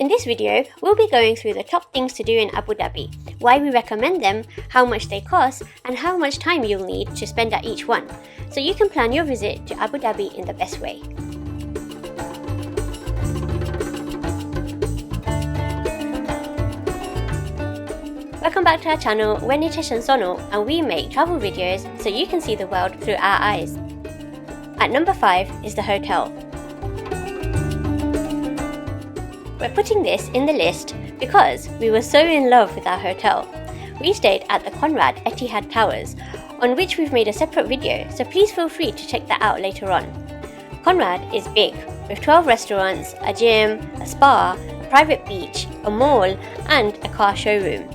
In this video, we'll be going through the top things to do in Abu Dhabi, why we recommend them, how much they cost, and how much time you'll need to spend at each one, so you can plan your visit to Abu Dhabi in the best way. Welcome back to our channel, we're Nitesh and Sonal, and we make travel videos so you can see the world through our eyes. At number 5 is the hotel. We're putting this in the list because we were so in love with our hotel. We stayed at the Conrad Etihad Towers, on which we've made a separate video, so please feel free to check that out later on. Conrad is big, with 12 restaurants, a gym, a spa, a private beach, a mall, and a car showroom.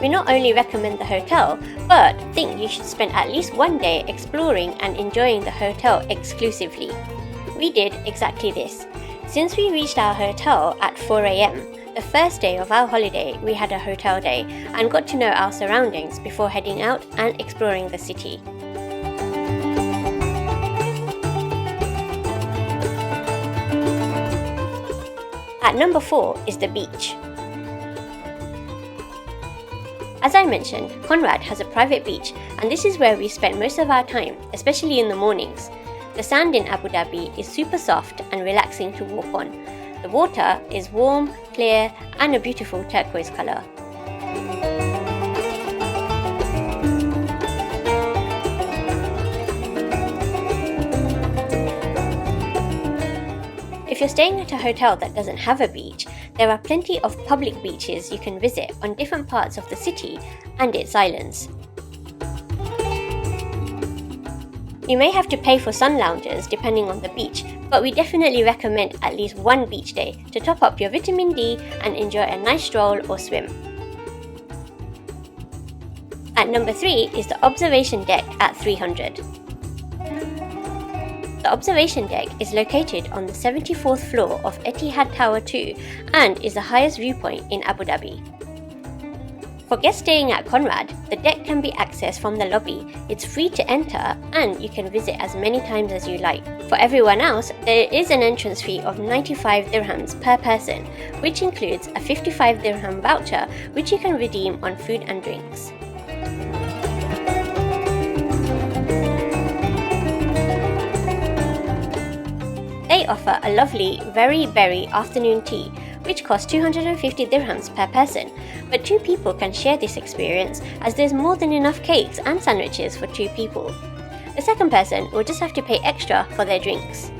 We not only recommend the hotel, but think you should spend at least one day exploring and enjoying the hotel exclusively. We did exactly this. Since we reached our hotel at 4 AM, the first day of our holiday, we had a hotel day and got to know our surroundings before heading out and exploring the city. At number 4 is the beach. As I mentioned, Conrad has a private beach, and this is where we spent most of our time, especially in the mornings. The sand in Abu Dhabi is super soft and relaxing to walk on. The water is warm, clear, and a beautiful turquoise colour. If you're staying at a hotel that doesn't have a beach, there are plenty of public beaches you can visit on different parts of the city and its islands. You may have to pay for sun lounges depending on the beach, but we definitely recommend at least one beach day to top up your vitamin D and enjoy a nice stroll or swim. At number 3 is the observation deck at 300. The observation deck is located on the 74th floor of Etihad Tower 2 and is the highest viewpoint in Abu Dhabi. For guests staying at Conrad, the deck can be accessed from the lobby. It's free to enter and you can visit as many times as you like. For everyone else, there is an entrance fee of 95 dirhams per person, which includes a 55 dirham voucher which you can redeem on food and drinks. They offer a lovely, very berry afternoon tea, which costs 250 dirhams per person, but 2 people can share this experience as there's more than enough cakes and sandwiches for 2 people. The second person will just have to pay extra for their drinks.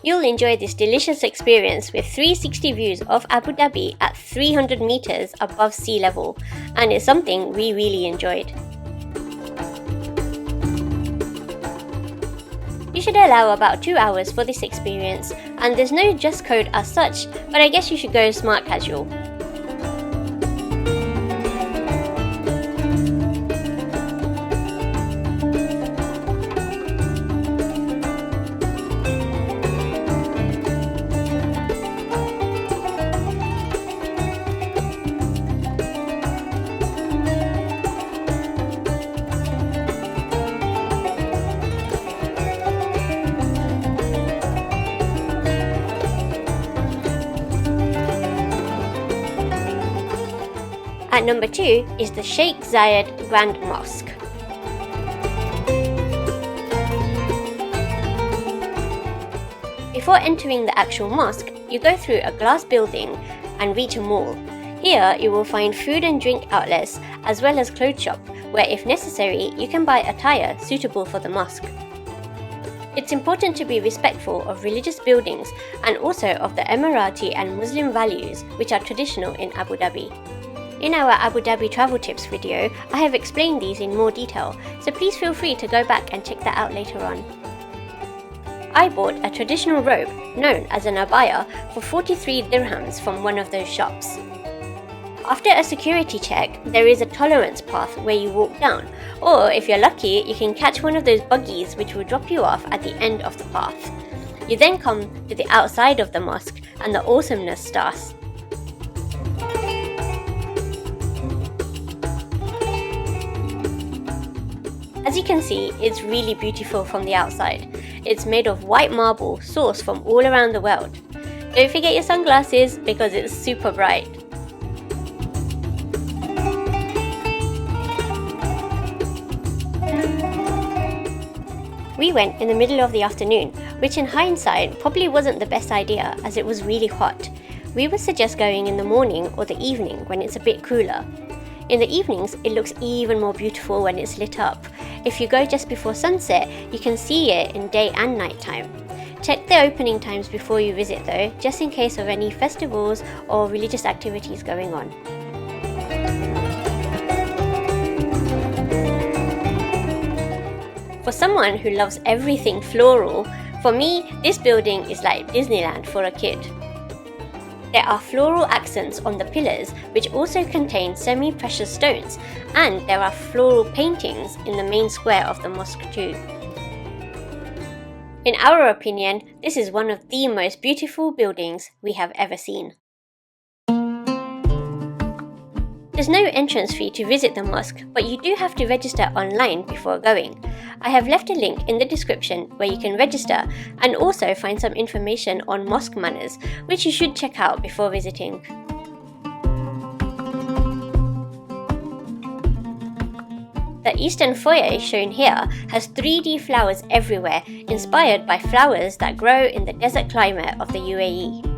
You'll enjoy this delicious experience with 360 views of Abu Dhabi at 300 meters above sea level, and it's something we really enjoyed. You should allow about 2 hours for this experience, and there's no dress code as such, but I guess you should go smart casual. At number 2 is the Sheikh Zayed Grand Mosque. Before entering the actual mosque, you go through a glass building and reach a mall. Here you will find food and drink outlets as well as clothes shop, where if necessary you can buy attire suitable for the mosque. It's important to be respectful of religious buildings and also of the Emirati and Muslim values which are traditional in Abu Dhabi. In our Abu Dhabi travel tips video, I have explained these in more detail, so please feel free to go back and check that out later on. I bought a traditional robe, known as an abaya, for 43 dirhams from one of those shops. After a security check, there is a tolerance path where you walk down, or if you're lucky, you can catch one of those buggies which will drop you off at the end of the path. You then come to the outside of the mosque and the awesomeness starts. As you can see, it's really beautiful from the outside. It's made of white marble sourced from all around the world. Don't forget your sunglasses because it's super bright. We went in the middle of the afternoon, which in hindsight probably wasn't the best idea as it was really hot. We would suggest going in the morning or the evening when it's a bit cooler. In the evenings, it looks even more beautiful when it's lit up. If you go just before sunset, you can see it in day and night time. Check the opening times before you visit though, just in case of any festivals or religious activities going on. For someone who loves everything floral, for me, this building is like Disneyland for a kid. There are floral accents on the pillars, which also contain semi-precious stones, and there are floral paintings in the main square of the mosque too. In our opinion, this is one of the most beautiful buildings we have ever seen. There's no entrance fee to visit the mosque, but you do have to register online before going. I have left a link in the description where you can register and also find some information on mosque manners, which you should check out before visiting. The eastern foyer shown here has 3D flowers everywhere, inspired by flowers that grow in the desert climate of the UAE.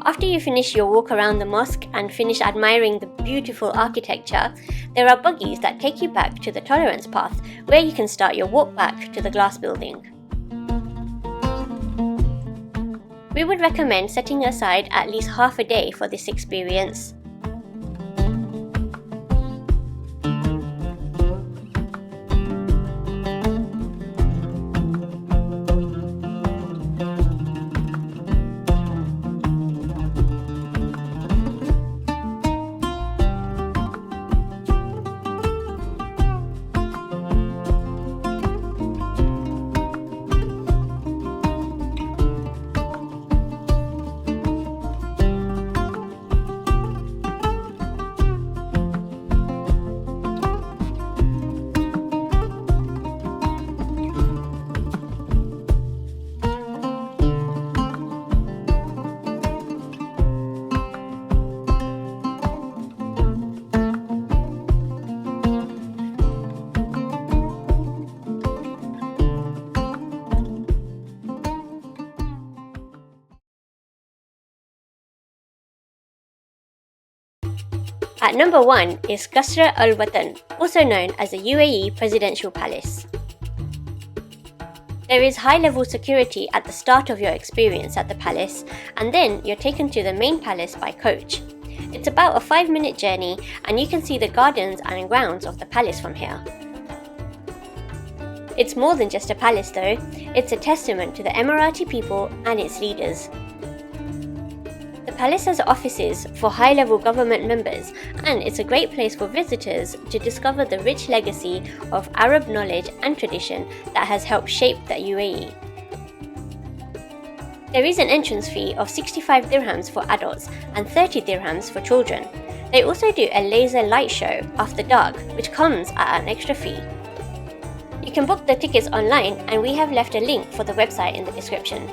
After you finish your walk around the mosque and finish admiring the beautiful architecture, there are buggies that take you back to the tolerance path where you can start your walk back to the glass building. We would recommend setting aside at least half a day for this experience. At number 1 is Qasr Al Watan, also known as the UAE Presidential Palace. There is high-level security at the start of your experience at the palace, and then you're taken to the main palace by coach. It's about a 5-minute journey, and you can see the gardens and grounds of the palace from here. It's more than just a palace though, it's a testament to the Emirati people and its leaders. The palace has offices for high-level government members, and it's a great place for visitors to discover the rich legacy of Arab knowledge and tradition that has helped shape the UAE. There is an entrance fee of 65 dirhams for adults and 30 dirhams for children. They also do a laser light show after dark, which comes at an extra fee. You can book the tickets online, and we have left a link for the website in the description.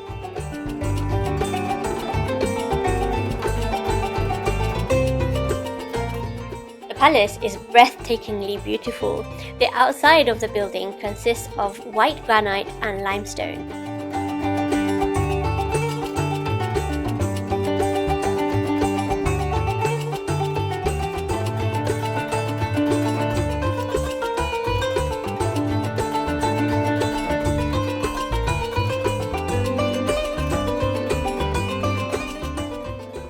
The palace is breathtakingly beautiful. The outside of the building consists of white granite and limestone.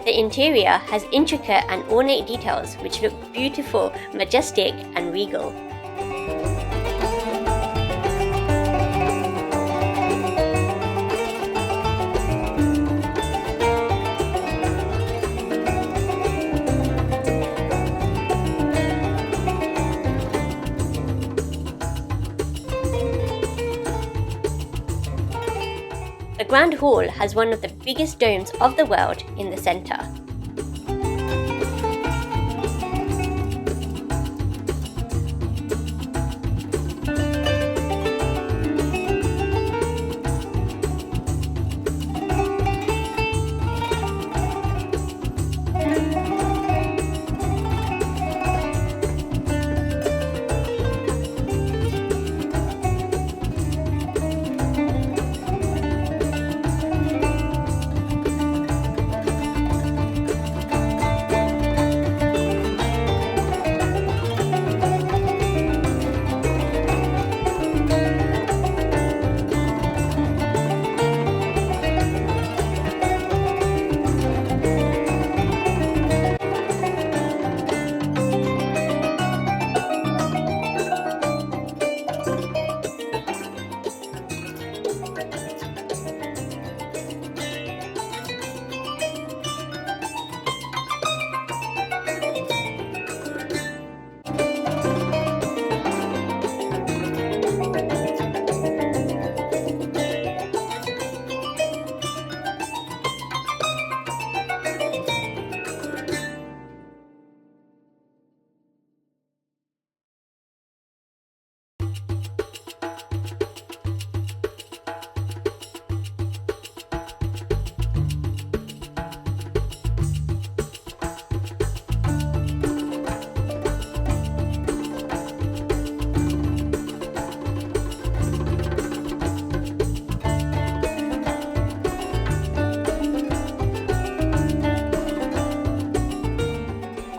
The interior has intricate and ornate details which look beautiful, majestic and regal. The Grand Hall has one of the biggest domes of the world in the centre.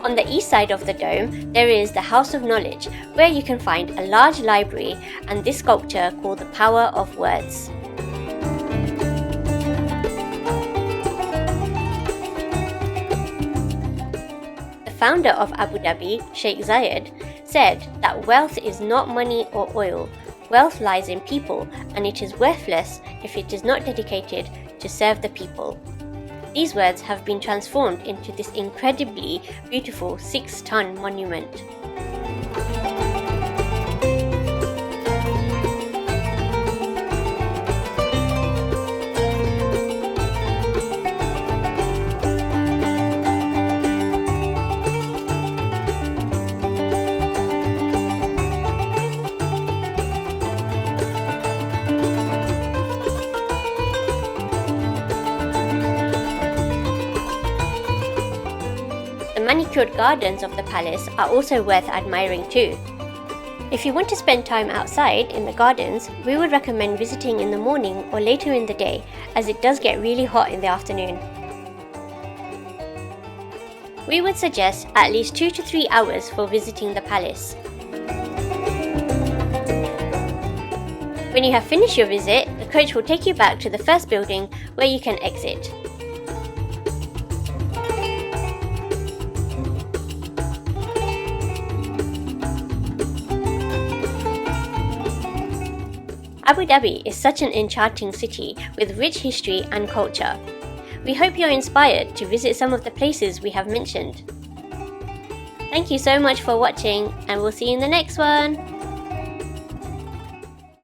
On the east side of the dome, there is the House of Knowledge, where you can find a large library and this sculpture called the Power of Words. The founder of Abu Dhabi, Sheikh Zayed, said that wealth is not money or oil. Wealth lies in people, and it is worthless if it is not dedicated to serve the people. These words have been transformed into this incredibly beautiful 6-ton monument. The manicured gardens of the palace are also worth admiring too. If you want to spend time outside in the gardens, we would recommend visiting in the morning or later in the day, as it does get really hot in the afternoon. We would suggest at least 2 to 3 hours for visiting the palace. When you have finished your visit, the coach will take you back to the first building where you can exit. Abu Dhabi is such an enchanting city with rich history and culture. We hope you're inspired to visit some of the places we have mentioned. Thank you so much for watching, and we'll see you in the next one.